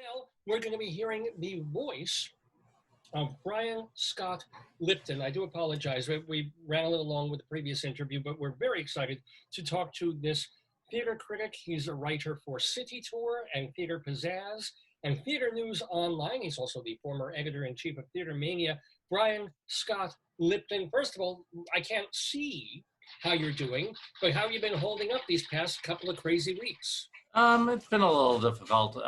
Well, we're going to be hearing the voice of Brian Scott Lipton. I do apologize. We ran a little long with the previous interview, but we're very excited to talk to this theater critic. He's a writer for Cititour and Theater Pizzazz and Theater News Online. He's also the former editor-in-chief of Theater Mania. Brian Scott Lipton. First of all, I can't see how you're doing, but how have you been holding up these past couple of crazy weeks? It's been a little difficult.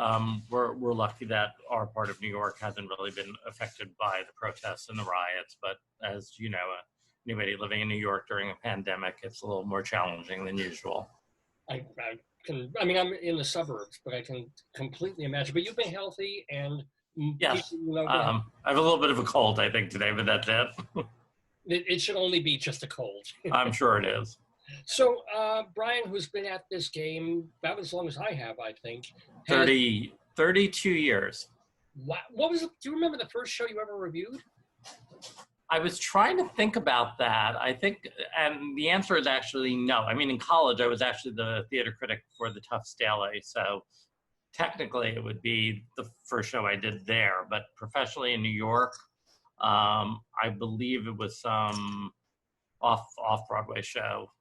We're lucky that our part of New York hasn't really been affected by the protests and the riots. But as you know, anybody living in New York during a pandemic, it's a little more challenging than usual. I'm in the suburbs, but I can completely imagine. But you've been healthy and yes, I have a little bit of a cold, I think, today, but that's it. It should only be just a cold. I'm sure it is. So, Brian, who's been at this game about as long as I have, I think. 32 years. What was it? Do you remember the first show you ever reviewed? I was trying to think about that. I think, and the answer is actually no. I mean, in college, I was actually the theater critic for the Tufts Daily. So technically, it would be the first show I did there. But professionally in New York, I believe it was some off-Broadway show.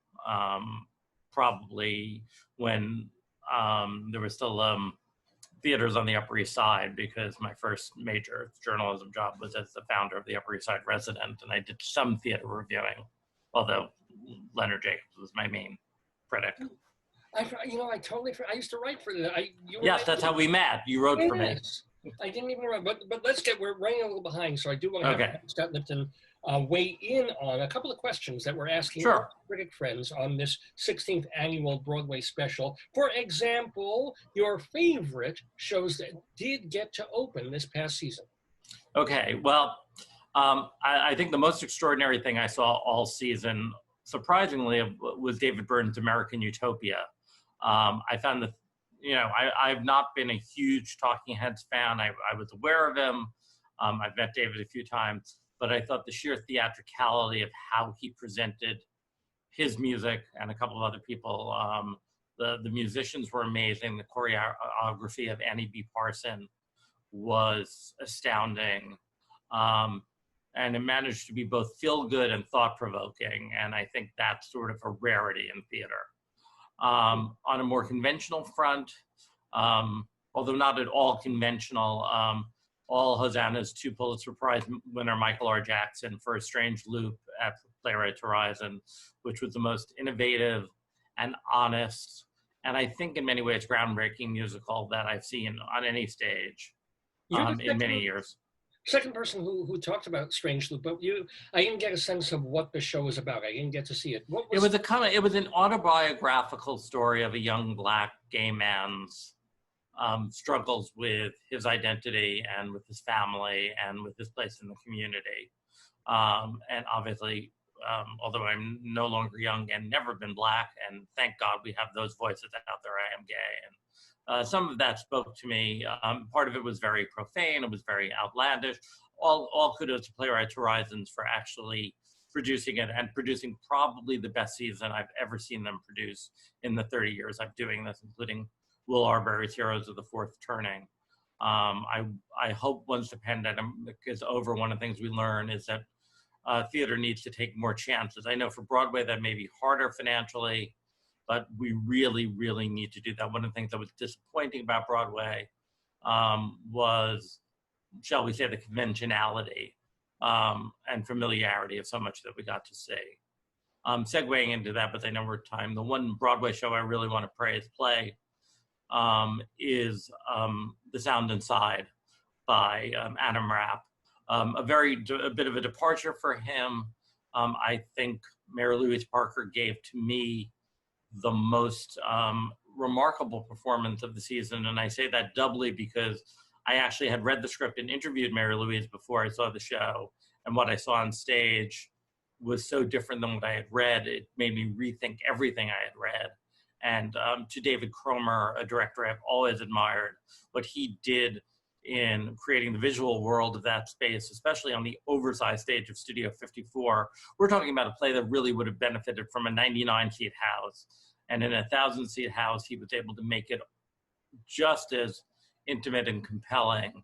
Probably when there was still theaters on the Upper East Side, because my first major journalism job was as the founder of the Upper East Side Resident, and I did some theater reviewing, although Leonard Jacobs was my main critic. I used to write for the. Yes, that's how we met. You wrote for me. I didn't even remember, but we're running a little behind, so I do want to have Scott Lipton weigh in on a couple of questions that we're asking our critic friends on this 16th annual Broadway special. For example, your favorite shows that did get to open this past season. Okay, well, I think the most extraordinary thing I saw all season, surprisingly, was David Byrne's American Utopia. I found that, I've not been a huge Talking Heads fan. I was aware of him. I've met David a few times. But I thought the sheer theatricality of how he presented his music and a couple of other people, the musicians were amazing. The choreography of Annie B. Parson was astounding. And it managed to be both feel-good and thought-provoking. And I think that's sort of a rarity in theater. On a more conventional front, although not at all conventional, all Hosanna's 2 Pulitzer Prize winner Michael R. Jackson for A Strange Loop at Playwrights Horizon, which was the most innovative and honest, and I think in many ways groundbreaking musical that I've seen on any stage in many years. Second person who talked about Strange Loop, but I didn't get a sense of what the show was about. I didn't get to see it. It was an autobiographical story of a young Black gay man's struggles with his identity and with his family and with his place in the community. And obviously, although I'm no longer young and never been Black, and thank God we have those voices out there, I am gay. And some of that spoke to me. Part of it was very profane. It was very outlandish. All kudos to Playwrights Horizons for actually producing it and producing probably the best season I've ever seen them produce in the 30 years I'm doing this, including Will Arbery's Heroes of the Fourth Turning. I hope once the pandemic is over, one of the things we learn is that theater needs to take more chances. I know for Broadway that may be harder financially, but we really, really need to do that. One of the things that was disappointing about Broadway was, shall we say, the conventionality and familiarity of so much that we got to see. Segueing into that, but I know we're at time. The one Broadway show I really want to play is The Sound Inside by Rapp. A bit of a departure for him. I think Mary Louise Parker gave to me the most remarkable performance of the season, and I say that doubly because I actually had read the script and interviewed Mary Louise before I saw the show, and what I saw on stage was so different than what I had read. It made me rethink everything I had read. And to David Cromer, a director I've always admired, what he did in creating the visual world of that space, especially on the oversized stage of Studio 54. We're talking about a play that really would have benefited from a 99-seat house. And in a 1,000-seat house, he was able to make it just as intimate and compelling.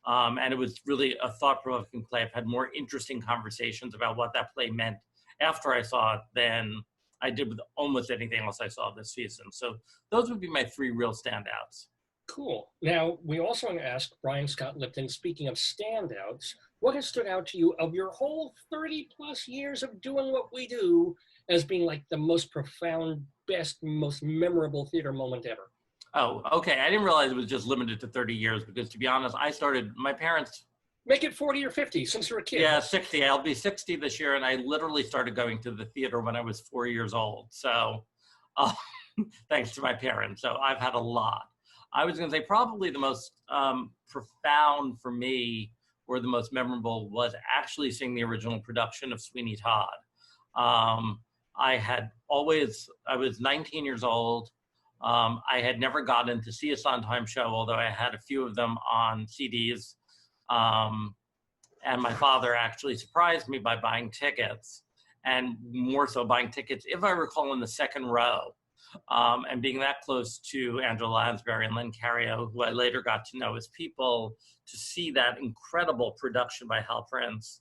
And it was really a thought-provoking play. I've had more interesting conversations about what that play meant after I saw it than I did with almost anything else I saw this season. So those would be my three real standouts. Cool. Now, we also want to ask Brian Scott Lipton, speaking of standouts, what has stood out to you of your whole 30 plus years of doing what we do as being like the most profound, best, most memorable theater moment ever? Oh, okay. I didn't realize it was just limited to 30 years because, to be honest, my parents... Make it 40 or 50 since you're a kid. Yeah, 60. I'll be 60 this year, and I literally started going to the theater when I was 4 years old. So thanks to my parents. So I've had a lot. I was going to say probably the most profound for me or the most memorable was actually seeing the original production of Sweeney Todd. I was 19 years old. I had never gotten to see a Sondheim show, although I had a few of them on CDs. And my father actually surprised me by buying tickets, and more so buying tickets, if I recall, in the second row. And being that close to Angela Lansbury and Len Cariou, who I later got to know as people, to see that incredible production by Hal Prince,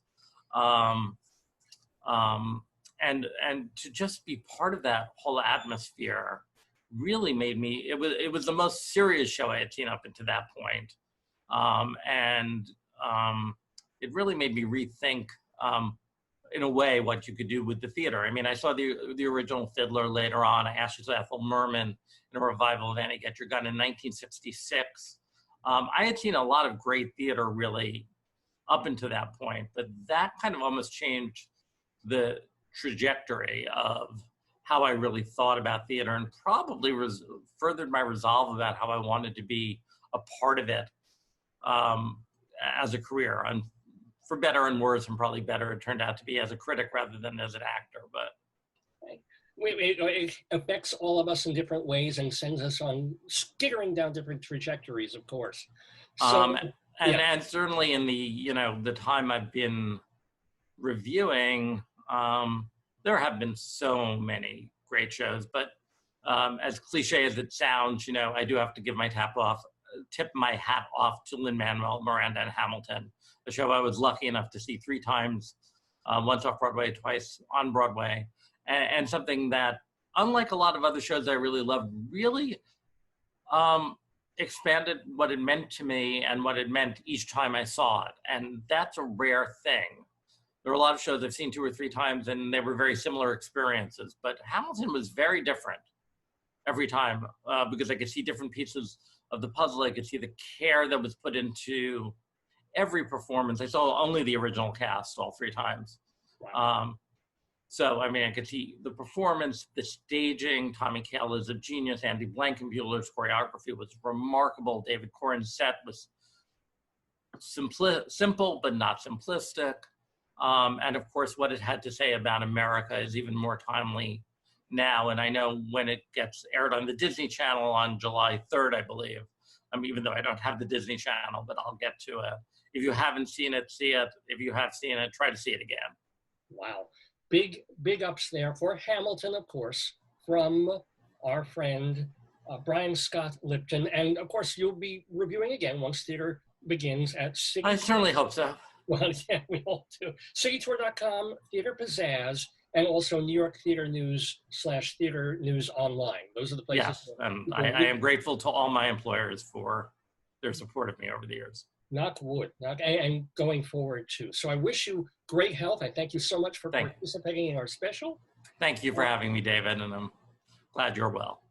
and to just be part of that whole atmosphere really made me, it was the most serious show I had seen up until that point. It really made me rethink, in a way, what you could do with the theater. I mean, I saw the original Fiddler later on. I actually saw Ethel Merman in a revival of Annie Get Your Gun in 1966. I had seen a lot of great theater really up until that point, but that kind of almost changed the trajectory of how I really thought about theater, and probably furthered my resolve about how I wanted to be a part of it as a career. And for better and worse, and probably better, it turned out to be as a critic rather than as an actor. But it affects all of us in different ways and sends us on skittering down different trajectories, of course. So, and certainly in the time I've been reviewing, there have been so many great shows. But as cliche as it sounds, I do have to tip my hat off to Lin-Manuel Miranda and Hamilton, a show I was lucky enough to see 3 times, once off Broadway, twice on Broadway, and something that, unlike a lot of other shows I really loved, really expanded what it meant to me and what it meant each time I saw it. And that's a rare thing. There are a lot of shows I've seen 2 or 3 times and they were very similar experiences, but Hamilton was very different every time, because I could see different pieces of the puzzle. I could see the care that was put into every performance. I saw only the original cast all 3 times. Wow. So, I mean, I could see the performance, the staging. Tommy Kail is a genius. Andy Blankenbuehler's choreography was remarkable. David Corn's set was simple, but not simplistic. And of course, what it had to say about America is even more timely now. And I know when it gets aired on the Disney Channel on July 3rd, I believe, even though I don't have the Disney Channel, but I'll get to it. If you haven't seen it, see it. If you have seen it, try to see it again. Wow. Big ups there for Hamilton, of course, from our friend Brian Scott Lipton. And of course, you'll be reviewing again once theater begins at 6. I certainly hope so. Well, yeah, we all do. Cititour.com, Theater Pizzazz, and also New York Theater News / Theater News Online. Those are the places. Yes, and I am grateful to all my employers for their support of me over the years. Knock wood, and going forward too. So I wish you great health. I thank you so much for participating in our special. Thank you for having me, David, and I'm glad you're well.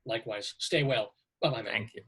Likewise. Stay well. Bye-bye, man. Thank you.